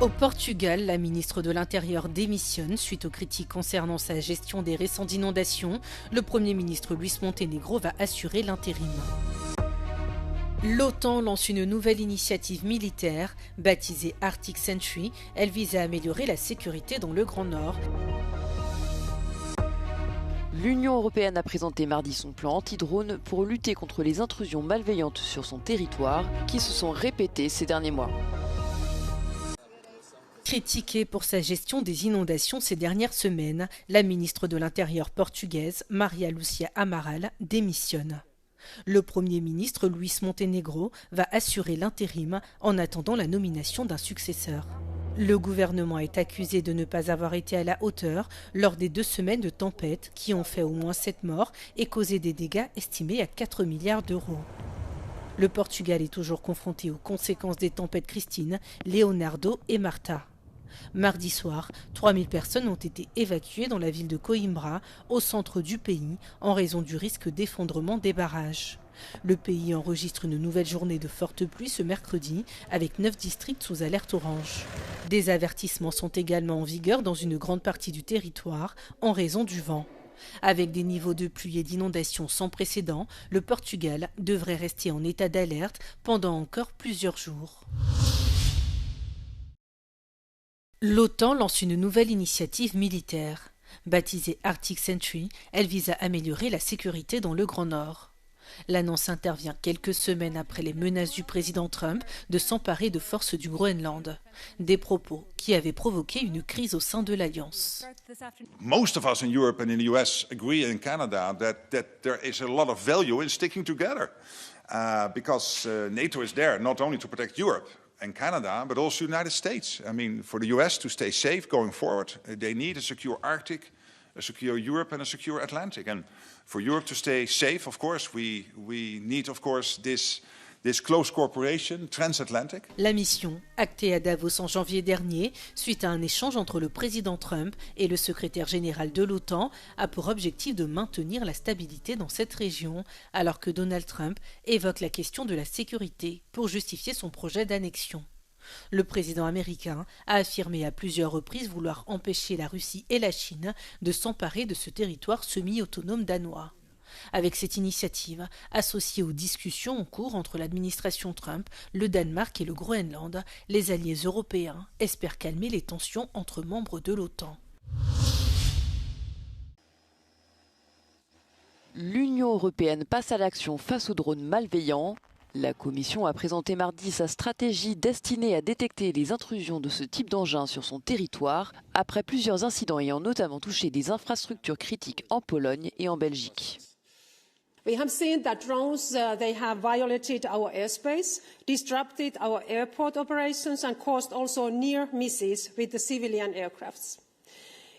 Au Portugal, la ministre de l'Intérieur démissionne suite aux critiques concernant sa gestion des récentes inondations. Le Premier ministre Luís Montenegro va assurer l'intérim. L'OTAN lance une nouvelle initiative militaire, baptisée Arctic Sentry. Elle vise à améliorer la sécurité dans le Grand Nord. L'Union européenne a présenté mardi son plan anti-drone pour lutter contre les intrusions malveillantes sur son territoire qui se sont répétées ces derniers mois. Critiquée pour sa gestion des inondations ces dernières semaines, la ministre de l'Intérieur portugaise, Maria Lúcia Amaral, démissionne. Le Premier ministre Luís Montenegro va assurer l'intérim en attendant la nomination d'un successeur. Le gouvernement est accusé de ne pas avoir été à la hauteur lors des 2 semaines de tempête qui ont fait au moins 7 morts et causé des dégâts estimés à 4 milliards d'euros. Le Portugal est toujours confronté aux conséquences des tempêtes Christine, Leonardo et Marta. Mardi soir, 3000 personnes ont été évacuées dans la ville de Coimbra, au centre du pays, en raison du risque d'effondrement des barrages. Le pays enregistre une nouvelle journée de fortes pluies ce mercredi, avec 9 districts sous alerte orange. Des avertissements sont également en vigueur dans une grande partie du territoire, en raison du vent. Avec des niveaux de pluie et d'inondations sans précédent, le Portugal devrait rester en état d'alerte pendant encore plusieurs jours. L'OTAN lance une nouvelle initiative militaire. Baptisée Arctic Sentry, elle vise à améliorer la sécurité dans le Grand Nord. L'annonce intervient quelques semaines après les menaces du président Trump de s'emparer de forces du Groenland. Des propos qui avaient provoqué une crise au sein de l'Alliance. Most of us in Europe and in the US agree in Canada that there is a lot of value in sticking together. Because NATO is there not only to protect Europe and Canada, but also the United States. I mean, for the US to stay safe going forward, they need a secure Arctic, a secure Europe and a secure Atlantic. And for Europe to stay safe, of course, we need, of course, this close cooperation, transatlantic. La mission, actée à Davos en janvier dernier, suite à un échange entre le président Trump et le secrétaire général de l'OTAN, a pour objectif de maintenir la stabilité dans cette région, alors que Donald Trump évoque la question de la sécurité pour justifier son projet d'annexion. Le président américain a affirmé à plusieurs reprises vouloir empêcher la Russie et la Chine de s'emparer de ce territoire semi-autonome danois. Avec cette initiative, associée aux discussions en cours entre l'administration Trump, le Danemark et le Groenland, les alliés européens espèrent calmer les tensions entre membres de l'OTAN. L'Union européenne passe à l'action face aux drones malveillants. La Commission a présenté mardi sa stratégie destinée à détecter les intrusions de ce type d'engin sur son territoire, après plusieurs incidents ayant notamment touché des infrastructures critiques en Pologne et en Belgique. We have seen that drones, they have violated our airspace, disrupted our airport operations and caused also near misses with the civilian aircrafts.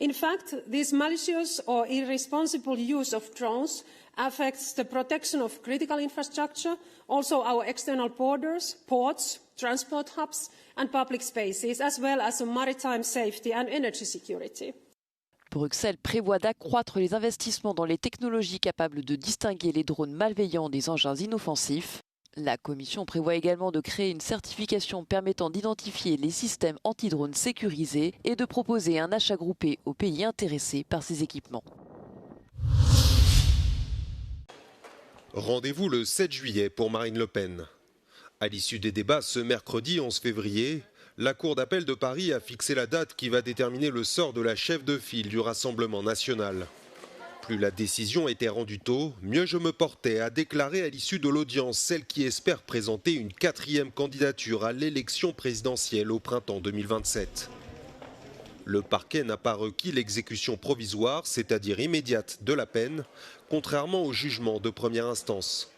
In fact, this malicious or irresponsible use of drones affects the protection of critical infrastructure, also our external borders, ports, transport hubs and public spaces, as well as maritime safety and energy security. Bruxelles prévoit d'accroître les investissements dans les technologies capables de distinguer les drones malveillants des engins inoffensifs. La Commission prévoit également de créer une certification permettant d'identifier les systèmes anti-drones sécurisés et de proposer un achat groupé aux pays intéressés par ces équipements. Rendez-vous le 7 juillet pour Marine Le Pen. À l'issue des débats ce mercredi 11 février, la Cour d'appel de Paris a fixé la date qui va déterminer le sort de la chef de file du Rassemblement national. Plus la décision était rendue tôt, mieux je me portais, à déclarer à l'issue de l'audience celle qui espère présenter une 4e candidature à l'élection présidentielle au printemps 2027. Le parquet n'a pas requis l'exécution provisoire, c'est-à-dire immédiate, de la peine, contrairement au jugement de première instance.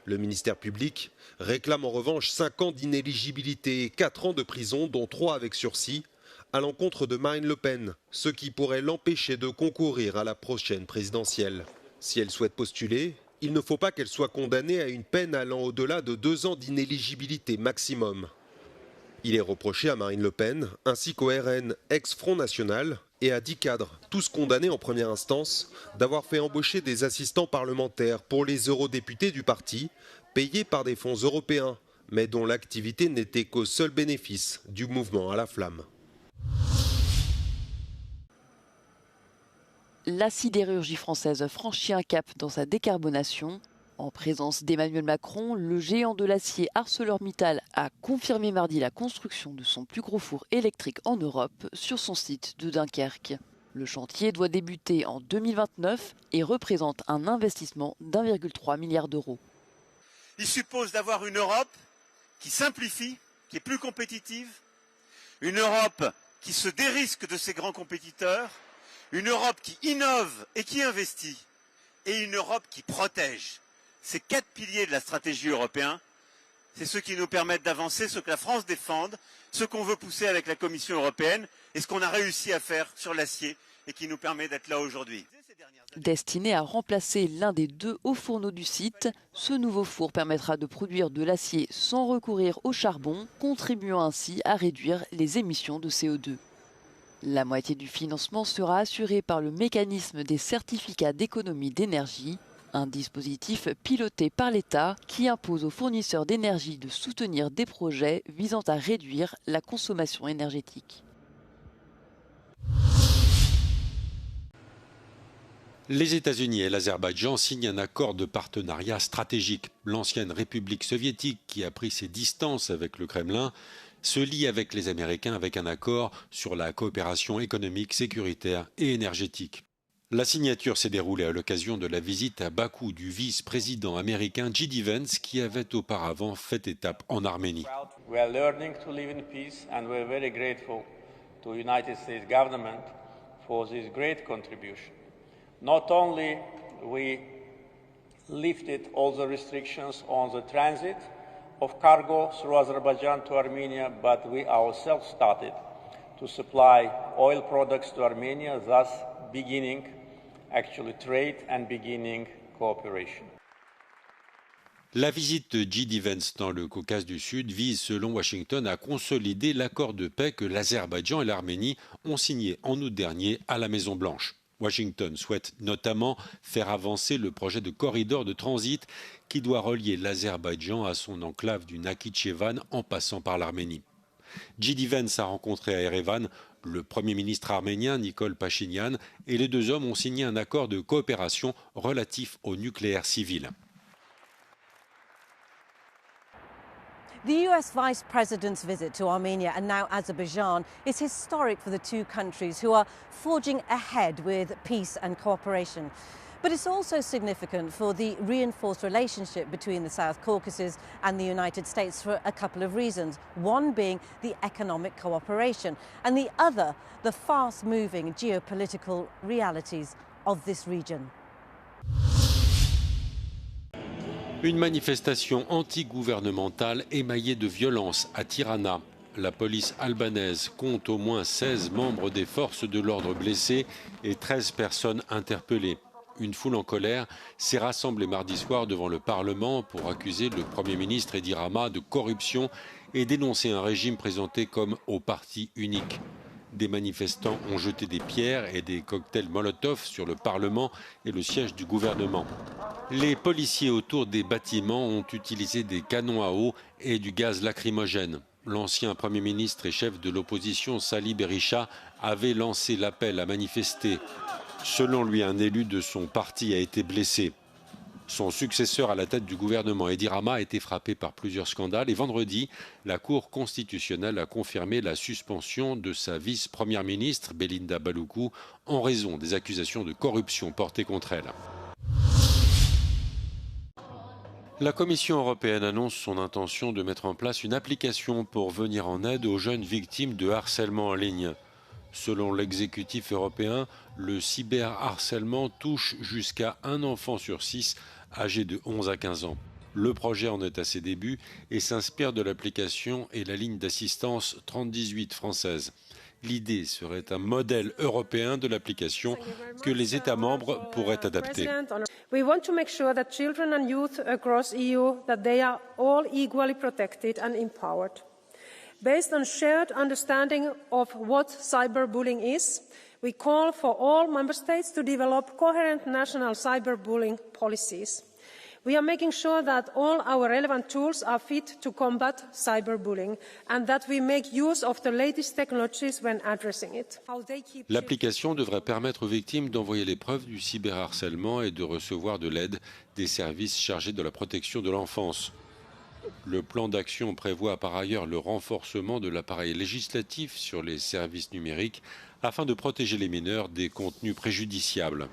Le ministère public réclame en revanche 5 ans d'inéligibilité et 4 ans de prison, dont 3 avec sursis, à l'encontre de Marine Le Pen, ce qui pourrait l'empêcher de concourir à la prochaine présidentielle. Si elle souhaite postuler, il ne faut pas qu'elle soit condamnée à une peine allant au-delà de 2 ans d'inéligibilité maximum. Il est reproché à Marine Le Pen, ainsi qu'au RN ex-Front National, et à 10 cadres, tous condamnés en première instance, d'avoir fait embaucher des assistants parlementaires pour les eurodéputés du parti, payés par des fonds européens, mais dont l'activité n'était qu'au seul bénéfice du mouvement à la flamme. La sidérurgie française franchit un cap dans sa décarbonation. En présence d'Emmanuel Macron, le géant de l'acier ArcelorMittal a confirmé mardi la construction de son plus gros four électrique en Europe sur son site de Dunkerque. Le chantier doit débuter en 2029 et représente un investissement d'1,3 milliard d'euros. Il suppose d'avoir une Europe qui simplifie, qui est plus compétitive, une Europe qui se dérisque de ses grands compétiteurs, une Europe qui innove et qui investit, et une Europe qui protège. Ces 4 piliers de la stratégie européenne, c'est ceux qui nous permettent d'avancer, ce que la France défende, ce qu'on veut pousser avec la Commission européenne et ce qu'on a réussi à faire sur l'acier et qui nous permet d'être là aujourd'hui. Destiné à remplacer l'un des 2 hauts fourneaux du site, ce nouveau four permettra de produire de l'acier sans recourir au charbon, contribuant ainsi à réduire les émissions de CO2. La moitié du financement sera assurée par le mécanisme des certificats d'économie d'énergie, un dispositif piloté par l'État qui impose aux fournisseurs d'énergie de soutenir des projets visant à réduire la consommation énergétique. Les États-Unis et l'Azerbaïdjan signent un accord de partenariat stratégique. L'ancienne République soviétique, qui a pris ses distances avec le Kremlin, se lie avec les Américains avec un accord sur la coopération économique, sécuritaire et énergétique. La signature s'est déroulée à l'occasion de la visite à Bakou du vice-président américain J.D. Vance, qui avait auparavant fait étape en Arménie. We are learning to live in peace and we are very grateful to the United States government for this great contribution. Not only we lifted all the restrictions on the transit of cargo through Azerbaijan to Armenia, but we ourselves started to supply oil products to Armenia, thus beginning actually trade and beginning cooperation. La visite de J.D. Vance dans le Caucase du Sud vise, selon Washington, à consolider l'accord de paix que l'Azerbaïdjan et l'Arménie ont signé en août dernier à la Maison-Blanche. Washington souhaite notamment faire avancer le projet de corridor de transit qui doit relier l'Azerbaïdjan à son enclave du Nakhichevan en passant par l'Arménie. J.D. Vance a rencontré à Erevan le Premier ministre arménien Nikol Pachinian et les 2 hommes ont signé un accord de coopération relatif au nucléaire civil. The US Vice President's visit to Armenia and now Azerbaijan is historic for the 2 countries who are forging ahead with peace and cooperation. But it's also significant for the reinforced relationship between the South Caucasus and the United States for a couple of reasons. One being the economic cooperation, and the other, the fast-moving geopolitical realities of this region. Une manifestation anti-gouvernementale émaillée de violence à Tirana. La police albanaise compte au moins 16 membres des forces de l'ordre blessés et 13 personnes interpellées. Une foule en colère s'est rassemblée mardi soir devant le Parlement pour accuser le Premier ministre Edi Rama de corruption et dénoncer un régime présenté comme au parti unique. Des manifestants ont jeté des pierres et des cocktails Molotov sur le Parlement et le siège du gouvernement. Les policiers autour des bâtiments ont utilisé des canons à eau et du gaz lacrymogène. L'ancien Premier ministre et chef de l'opposition Salih Berisha avait lancé l'appel à manifester. Selon lui, un élu de son parti a été blessé. Son successeur à la tête du gouvernement, Edi Rama, a été frappé par plusieurs scandales et vendredi, la Cour constitutionnelle a confirmé la suspension de sa vice-première ministre, Belinda Baloukou, en raison des accusations de corruption portées contre elle. La Commission européenne annonce son intention de mettre en place une application pour venir en aide aux jeunes victimes de harcèlement en ligne. Selon l'exécutif européen, le cyberharcèlement touche jusqu'à un enfant sur 6 âgé de 11 à 15 ans. Le projet en est à ses débuts et s'inspire de l'application et la ligne d'assistance 3018 française. L'idée serait un modèle européen de l'application que les États membres pourraient adapter. We want to make sure that children and youth across EU that they are all equally protected and empowered. Based on shared understanding of what cyberbullying is, we call for all member states to develop coherent national cyberbullying policies. We are making sure that all our relevant tools are fit to combat cyberbullying and that we make use of the latest technologies when addressing it. L'application devrait permettre aux victimes d'envoyer les preuves du cyberharcèlement et de recevoir de l'aide des services chargés de la protection de l'enfance. Le plan d'action prévoit par ailleurs le renforcement de l'appareil législatif sur les services numériques afin de protéger les mineurs des contenus préjudiciables.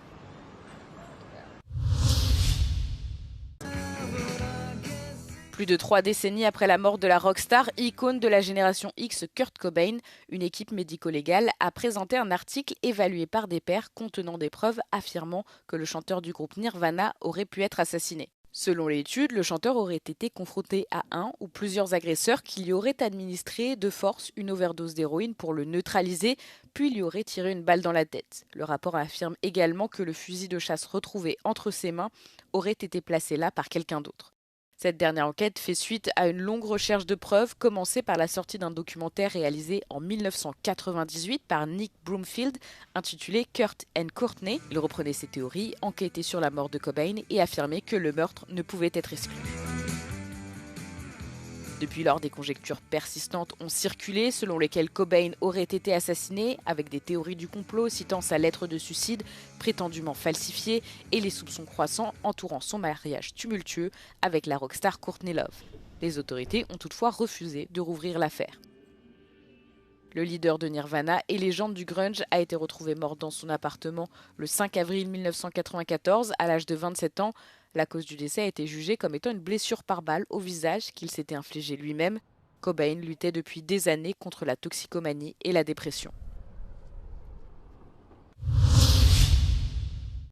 Plus de 3 décennies après la mort de la rockstar, icône de la génération X, Kurt Cobain, une équipe médico-légale a présenté un article évalué par des pairs contenant des preuves affirmant que le chanteur du groupe Nirvana aurait pu être assassiné. Selon l'étude, le chanteur aurait été confronté à un ou plusieurs agresseurs qui lui auraient administré de force une overdose d'héroïne pour le neutraliser, puis lui auraient tiré une balle dans la tête. Le rapport affirme également que le fusil de chasse retrouvé entre ses mains aurait été placé là par quelqu'un d'autre. Cette dernière enquête fait suite à une longue recherche de preuves commencée par la sortie d'un documentaire réalisé en 1998 par Nick Broomfield intitulé Kurt and Courtney. Il reprenait ses théories, enquêtait sur la mort de Cobain et affirmait que le meurtre ne pouvait être exclu. Depuis lors, des conjectures persistantes ont circulé selon lesquelles Cobain aurait été assassiné, avec des théories du complot citant sa lettre de suicide prétendument falsifiée et les soupçons croissants entourant son mariage tumultueux avec la rockstar Courtney Love. Les autorités ont toutefois refusé de rouvrir l'affaire. Le leader de Nirvana et légende du grunge a été retrouvé mort dans son appartement le 5 avril 1994 à l'âge de 27 ans. La cause du décès a été jugée comme étant une blessure par balle au visage qu'il s'était infligée lui-même. Cobain luttait depuis des années contre la toxicomanie et la dépression.